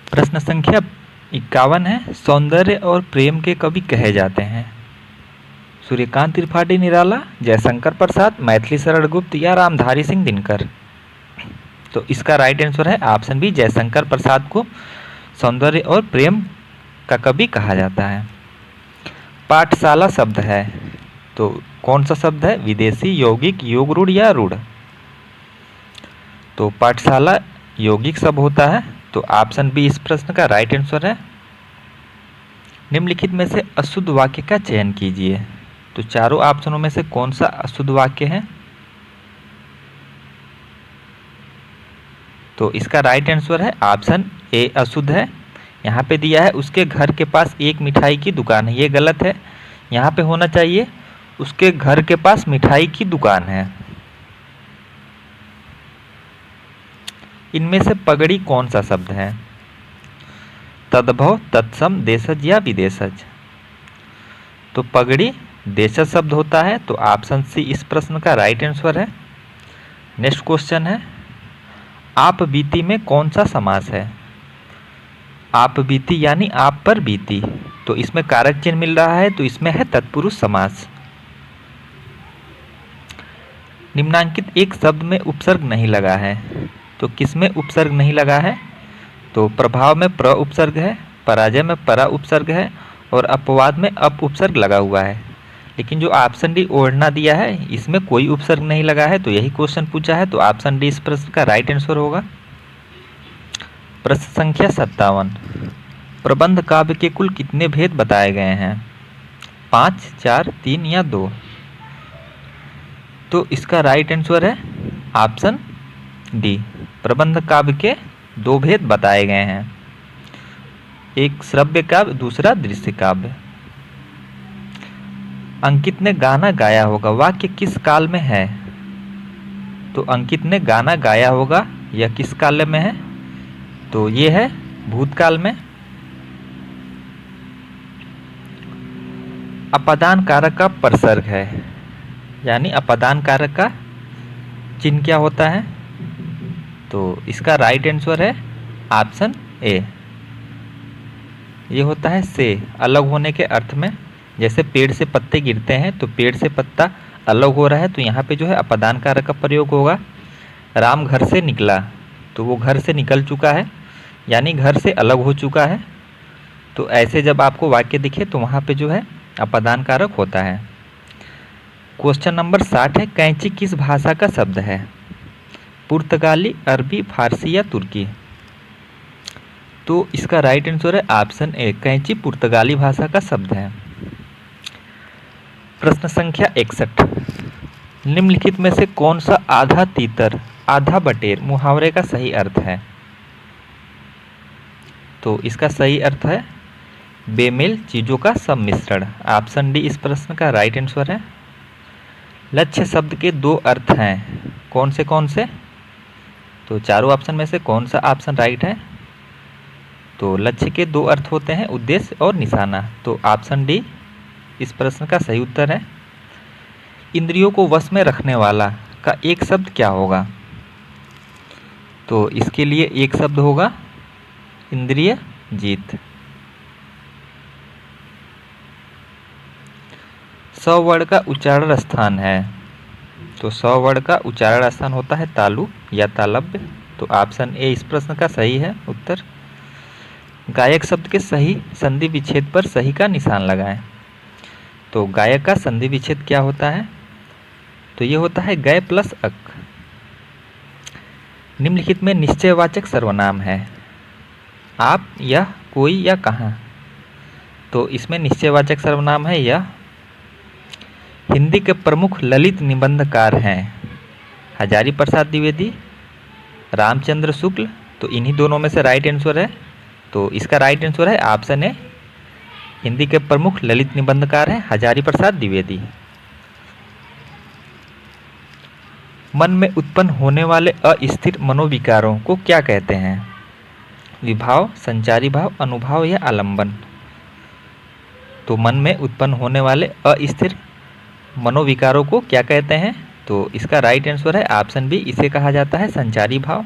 प्रश्न संख्या 51 है, सौंदर्य और प्रेम के कवि कहे जाते हैं? सूर्यकांत त्रिपाठी निराला, जयशंकर प्रसाद, मैथिली शरण गुप्त या रामधारी सिंह दिनकर? तो इसका राइट आंसर है ऑप्शन बी, जयशंकर प्रसाद को सौंदर्य और प्रेम का कवि कहा जाता है। पाठशाला शब्द है, तो कौन सा शब्द है? विदेशी, यौगिक, योग रूढ़ या रूढ़? तो पाठशाला यौगिक शब्द होता है, तो ऑप्शन बी इस प्रश्न का राइट आंसर है। निम्नलिखित में से अशुद्ध वाक्य का चयन कीजिए। तो चारों ऑप्शनों में से कौन सा अशुद्ध वाक्य है? तो इसका राइट आंसर है ऑप्शन ए अशुद्ध है। यहाँ पे दिया है उसके घर के पास एक मिठाई की दुकान है, ये गलत है। यहाँ पे होना चाहिए उसके घर के पास मिठाई की दुकान है। इनमें से पगड़ी कौन सा शब्द है? तद्भव, तत्सम, देशज या विदेशज? तो पगड़ी देशज शब्द होता है, तो ऑप्शन सी इस प्रश्न का राइट आंसर है। नेक्स्ट क्वेश्चन है, आप बीती में कौन सा समास है? आप बीती यानी आप पर बीती, तो इसमें कारक चिन्ह मिल रहा है, तो इसमें है तत्पुरुष समास। निम्नांकित एक शब्द में उपसर्ग नहीं लगा है, तो किसमें उपसर्ग नहीं लगा है? तो प्रभाव में प्र उपसर्ग है, पराजय में परा उपसर्ग है और अपवाद में अप उपसर्ग लगा हुआ है। लेकिन जो ऑप्शन डी ओढ़ना दिया है इसमें कोई उपसर्ग नहीं लगा है, तो यही क्वेश्चन पूछा है, तो ऑप्शन डी इस प्रश्न का राइट आंसर होगा। प्रश्न संख्या 57, प्रबंध काव्य के कुल कितने भेद बताए गए हैं? 5, 4, 3 या 2? तो इसका राइट आंसर है ऑप्शन डी, प्रबंध काव्य के 2 भेद बताए गए हैं, एक श्रव्य काव्य, दूसरा दृश्य काव्य। अंकित ने गाना गाया होगा, वाक्य किस काल में है? तो अंकित ने गाना गाया होगा यह किस काल में है? तो ये है भूतकाल में। अपादान कारक का प्रसर्ग है, यानी अपादान कारक का चिन्ह क्या होता है? तो इसका राइट आंसर है ऑप्शन ए, ये होता है से, अलग होने के अर्थ में। जैसे पेड़ से पत्ते गिरते हैं तो पेड़ से पत्ता अलग हो रहा है, तो यहाँ पे जो है अपादान कारक का प्रयोग होगा। राम घर से निकला, तो वो घर से निकल चुका है यानी घर से अलग हो चुका है। तो ऐसे जब आपको वाक्य दिखे तो वहाँ पे जो है अपादान कारक होता है। क्वेश्चन नंबर 60 है, कैंची किस भाषा का शब्द है? पुर्तगाली, अरबी, फारसी या तुर्की? तो इसका राइट आंसर है ऑप्शन ए, कैंची पुर्तगाली भाषा का शब्द है। प्रश्न संख्या 61, निम्नलिखित में से कौन सा आधा तीतर आधा बटेर मुहावरे का सही अर्थ है? तो इसका सही अर्थ है बेमेल चीजों का सम्मिश्रण। ऑप्शन डी इस प्रश्न का राइट आंसर है। लक्ष्य शब्द के 2 अर्थ हैं, कौन से? तो चारों ऑप्शन में से कौन सा ऑप्शन राइट है? तो लक्ष्य के 2 अर्थ होते हैं, उद्देश्य और निशाना। तो ऑप्शन डी इस प्रश्न का सही उत्तर है। इंद्रियों को वश में रखने वाला का एक शब्द क्या होगा? तो इसके लिए एक शब्द होगा इंद्रिय जीत। 100 वर्ण का उच्चारण स्थान है, तो 100 वर्ण का उच्चारण स्थान होता है तालु या तालव्य। तो ऑप्शन ए इस प्रश्न का सही है उत्तर। गायक शब्द के सही संधि विच्छेद पर सही का निशान लगाएं। तो गायक का संधि विच्छेद क्या होता है? तो ये होता है गय प्लस अक। निम्नलिखित में निश्चयवाचक सर्वनाम है, आप, यह, कोई या कहाँ? तो इसमें निश्चयवाचक सर्वनाम है यह। हिंदी के प्रमुख ललित निबंधकार हैं हजारी प्रसाद द्विवेदी, रामचंद्र शुक्ल। तो इन्हीं दोनों में से राइट आंसर है, तो इसका राइट आंसर है ऑप्शन ए, हिंदी के प्रमुख ललित निबंधकार हैं हजारी प्रसाद द्विवेदी। मन में उत्पन्न होने वाले अस्थिर मनोविकारों को क्या कहते हैं? विभाव, संचारी भाव, अनुभाव या आलंबन? तो मन में उत्पन्न होने वाले अस्थिर मनोविकारों को क्या कहते हैं? तो इसका राइट आंसर है ऑप्शन बी, इसे कहा जाता है संचारी भाव।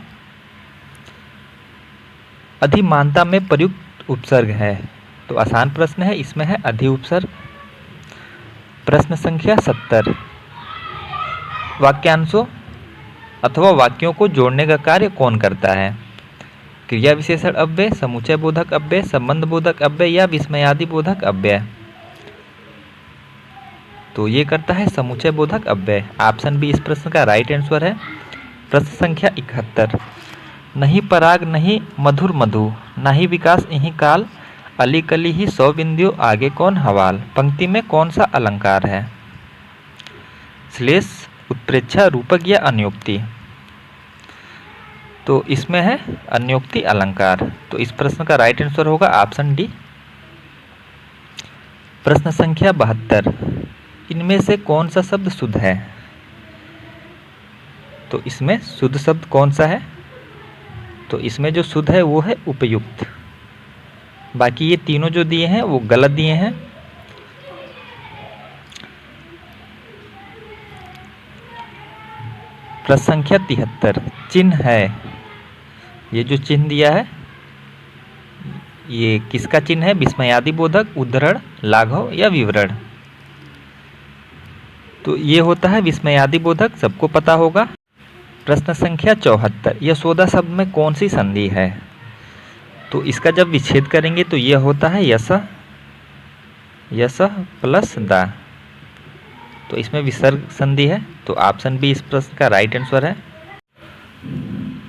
अधिमानता में प्रयुक्त उपसर्ग है। तो आसान प्रश्न है, इसमें है अधि उपसर्ग। प्रश्न संख्या 70, वाक्यांशों अथवा वाक्यों को जोड़ने का कार्य कौन करता है? क्रिया विशेषण अव्यय, समुच्चय बोधक अव्यय, संबंध बोधक अव्यय या विस्मयादि बोधक अव्यय? तो ये करता है समुच्चय बोधक अव्यय। ऑप्शन बी इस प्रश्न का राइट आंसर है। प्रश्न संख्या 71, नहीं पराग नहीं मधुर मधु, नहीं विकास यही काल, अली कली ही 100 बिंदियों आगे कौन हवाल? पंक्ति में कौन सा अलंकार है? श्लेष, उत्प्रेक्षा, रूपक या अन्योक्ति? तो इसमें है अन्योक्ति अलंकार। तो इस प्रश्न का राइट आंसर होगा ऑप्शन डी। प्रश्न संख्या 72, इनमें से कौन सा शब्द शुद्ध है? तो इसमें शुद्ध शब्द कौन सा है? तो इसमें जो शुद्ध है वो है उपयुक्त। बाकी ये तीनों जो दिए हैं वो गलत दिए हैं। प्रश्न संख्या 73, चिन्ह है, ये जो चिन्ह दिया है ये किसका चिन्ह है? विस्मयादि बोधक, उद्धरण, लाघव या विवरण? तो ये होता है विस्मयादि बोधक, सबको पता होगा। प्रश्न संख्या 74, यशोदा शब्द में कौन सी संधि है? तो इसका जब विच्छेद करेंगे तो यह होता है यश, यश प्लस दा। तो इसमें विसर्ग संधि है। तो ऑप्शन बी इस प्रश्न का राइट आंसर है।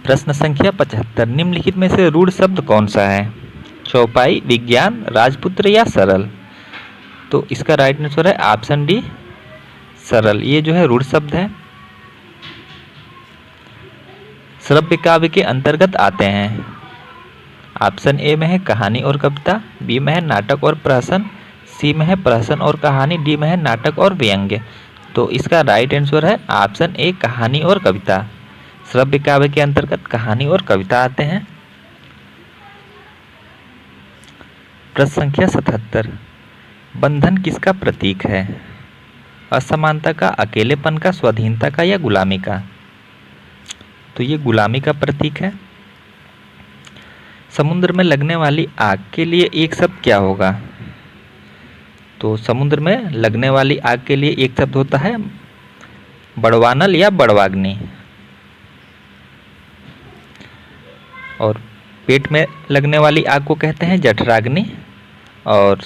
प्रश्न संख्या 75, निम्नलिखित में से रूढ़ शब्द कौन सा है? चौपाई, विज्ञान, राजपुत्र या सरल? तो इसका राइट आंसर है ऑप्शन डी सरल। ये जो है रूढ़ शब्द है। श्रव्य काव्य के अंतर्गत आते हैं। ऑप्शन ए में है कहानी और कविता, बी में है नाटक और प्रहसन, सी में है प्रहसन और कहानी, डी में है नाटक और व्यंग्य। तो इसका राइट आंसर है ऑप्शन ए कहानी और कविता। श्रव्य काव्य के अंतर्गत कहानी और कविता आते हैं। प्रश्न संख्या 77, बंधन किसका प्रतीक है? असमानता का, अकेलेपन का, स्वाधीनता का या गुलामी का? तो ये गुलामी का प्रतीक है। समुद्र में लगने वाली आग के लिए एक शब्द क्या होगा? तो समुद्र में लगने वाली आग के लिए एक शब्द होता है बड़वानल या बड़वाग्नि। और पेट में लगने वाली आग को कहते हैं जठराग्नि, और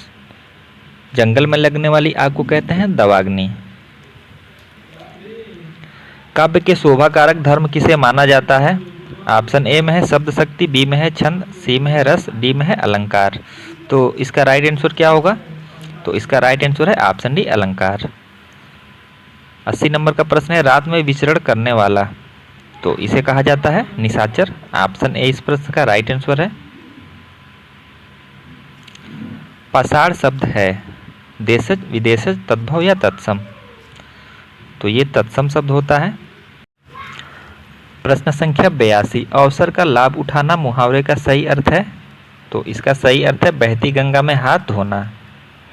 जंगल में लगने वाली आग को कहते हैं दवाग्नि। काव्य के शोभा कारक धर्म किसे माना जाता है? ऑप्शन ए में है शब्द शक्ति, बी में है छंद, सी में है रस, डी में है अलंकार। तो इसका राइट आंसर क्या होगा? तो इसका राइट आंसर है ऑप्शन डी अलंकार। 80 नंबर का प्रश्न है, रात में विचरण करने वाला, तो इसे कहा जाता है निशाचर। ऑप्शन ए इस प्रश्न का राइट आंसर है। पाषाण शब्द है देशज, विदेशज, तद्भव या तत्सम? तो ये तत्सम शब्द होता है। प्रश्न संख्या 82, अवसर का लाभ उठाना मुहावरे का सही अर्थ है? तो इसका सही अर्थ है बहती गंगा में हाथ धोना।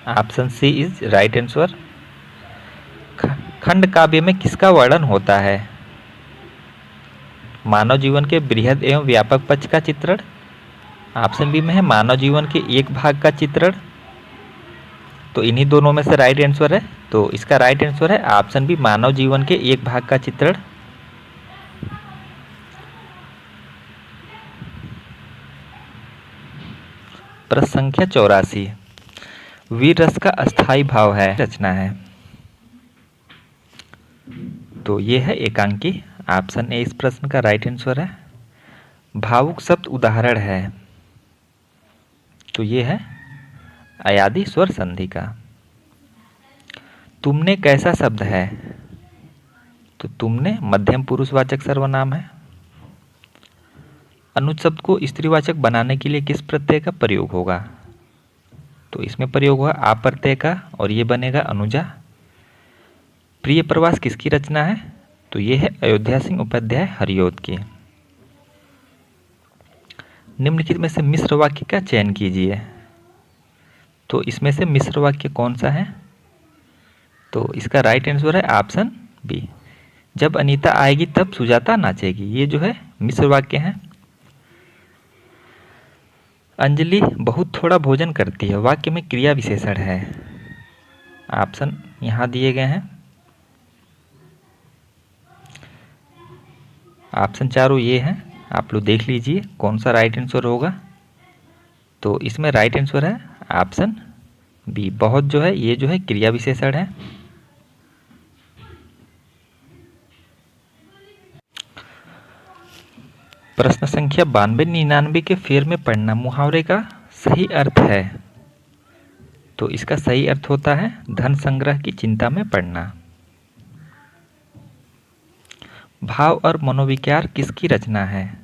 Option C is right answer. खंड काव्य में किसका वर्णन होता है? मानव जीवन के बृहद एवं व्यापक पक्ष का चित्रण। ऑप्शन बी में है मानव जीवन के एक भाग का चित्रण। तो इन्हीं दोनों में से राइट आंसर है। तो इसका राइट आंसर है ऑप्शन बी मानव जीवन के एक भाग का चित्रण। प्रश्न संख्या 84, वीर रस का अस्थाई भाव है रचना है? तो ये है एकांकी। ऑप्शन ए इस प्रश्न का राइट आंसर है। भावुक शब्द उदाहरण है, तो ये है अयादि स्वर संधि का। तुमने कैसा शब्द है? तो तुमने मध्यम पुरुषवाचक सर्वनाम है। अनुज शब्द को स्त्रीवाचक बनाने के लिए किस प्रत्यय का प्रयोग होगा? तो इसमें प्रयोग होगा आ प्रत्यय का, और ये बनेगा अनुजा। प्रिय प्रवास किसकी रचना है? तो ये है अयोध्या सिंह उपाध्याय हरिऔध की। निम्नलिखित में से मिश्र वाक्य का चयन कीजिए। तो इसमें से मिश्र वाक्य कौन सा है? तो इसका राइट आंसर है ऑप्शन बी, जब अनीता आएगी तब सुजाता नाचेगी। ये जो है मिश्र वाक्य है। अंजलि बहुत थोड़ा भोजन करती है, वाक्य में क्रिया विशेषण है। ऑप्शन यहाँ दिए गए हैं। ऑप्शन चारों ये हैं, आप लोग देख लीजिए कौन सा राइट आंसर होगा। तो इसमें राइट आंसर है ऑप्शन बी, बहुत जो है ये जो है क्रिया विशेषण है। प्रश्न संख्या 92-99 के फेर में पढ़ना मुहावरे का सही अर्थ है। तो इसका सही अर्थ होता है धन संग्रह की चिंता में पड़ना। भाव और मनोविकार किसकी रचना है?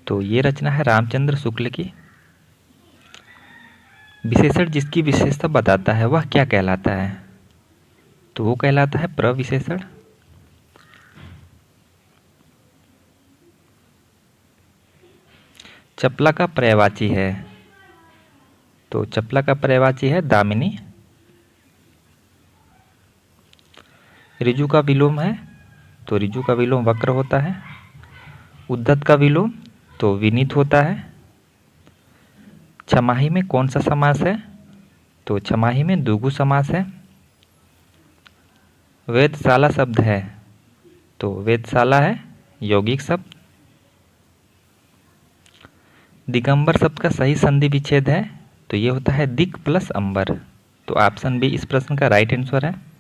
तो ये रचना है रामचंद्र शुक्ल की। विशेषण जिसकी विशेषता बताता है वह क्या कहलाता है? तो वो कहलाता है प्रविशेषण। चपला का पर्यायवाची है। तो चपला का पर्यायवाची है दामिनी। ऋजु का विलोम है, तो ऋजु का विलोम वक्र होता है। उद्धत का विलोम तो विनीत होता है। छमाही में कौन सा समास है? तो छमाही में द्विगु समास है। वेदशाला शब्द है, तो वेदशाला है यौगिक शब्द। दिगंबर शब्द का सही संधि विच्छेद है, तो ये होता है दिक प्लस अंबर। तो ऑप्शन बी इस प्रश्न का राइट आंसर है।